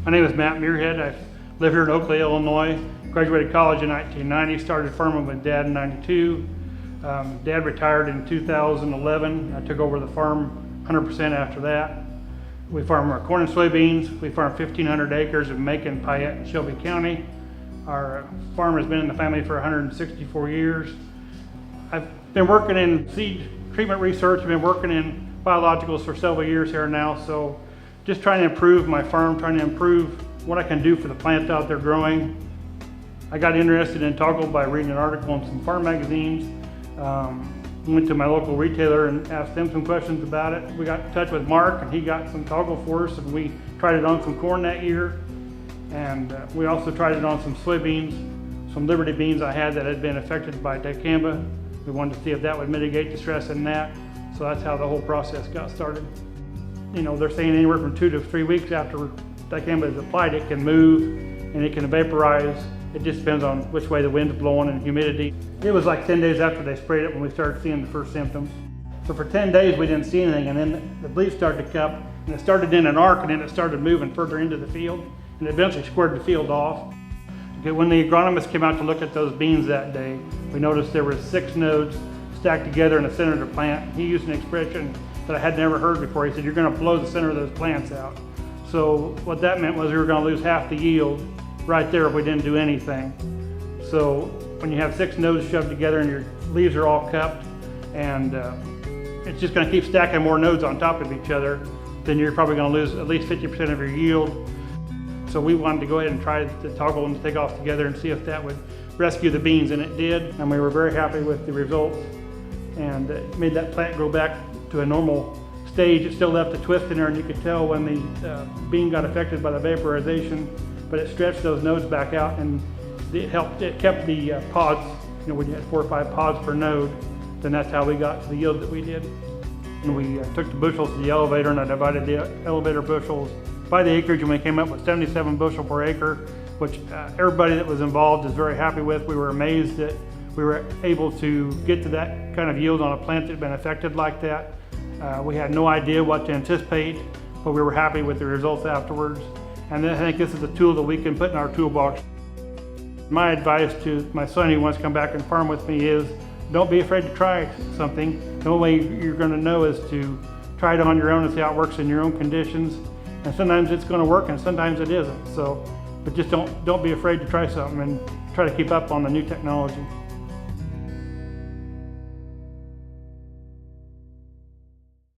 My name is Matt Muirheid. I live here in Oakley, Illinois. Graduated college in 1990, started farming with Dad in 92. Dad retired in 2011. I took over the farm 100% after that. We farm our corn and soybeans. We farm 1,500 acres of Macon, Piatt, and Shelby County. Our farm has been in the family for 164 years. I've been working in seed treatment research. I've been working in biologicals for several years here now, so just trying to improve my farm, trying to improve what I can do for the plants out there growing. I got interested in toggle by reading an article in some farm magazines. Went to my local retailer and asked them some questions about it. We got in touch with Mark and he got some toggle for us, and we tried it on some corn that year. And we also tried it on some soybeans, some Liberty beans I had that had been affected by Dicamba. We wanted to see if that would mitigate the stress in that. So that's how the whole process got started. You know, they're saying anywhere from 2 to 3 weeks after Dicamba is applied, it can move and it can vaporize. It just depends on which way the wind's blowing and humidity. It was like 10 days after they sprayed it when we started seeing the first symptoms. So for 10 days we didn't see anything, and then the leaves started to cup, and it started in an arc, and then it started moving further into the field, and it eventually squared the field off. Okay, when the agronomist came out to look at those beans that day, we noticed there were 6 nodes stacked together in the center of the plant. He used an expression that I had never heard before. He said, "You're going to blow the center of those plants out." So what that meant was we were going to lose half the yield right there if we didn't do anything. So when you have 6 nodes shoved together and your leaves are all cupped, and it's just going to keep stacking more nodes on top of each other, then you're probably going to lose at least 50% of your yield. So we wanted to go ahead and try to toggle and take off together and see if that would rescue the beans, and it did. And we were very happy with the results, and it made that plant grow back to a normal stage. It still left a twist in there, and you could tell when the bean got affected by the vaporization, but it stretched those nodes back out, and it kept the pods, you know, when you had 4 or 5 pods per node, then that's how we got to the yield that we did. And we took the bushels to the elevator, and I divided the elevator bushels by the acreage, and we came up with 77 bushel per acre, which everybody that was involved is very happy with. We were amazed that we were able to get to that kind of yield on a plant that had been affected like that. We had no idea what to anticipate, but we were happy with the results afterwards. And I think this is a tool that we can put in our toolbox. My advice to my son who wants to come back and farm with me is, don't be afraid to try something. The only way you're going to know is to try it on your own and see how it works in your own conditions. And sometimes it's going to work and sometimes it isn't. So, but just don't be afraid to try something and try to keep up on the new technology.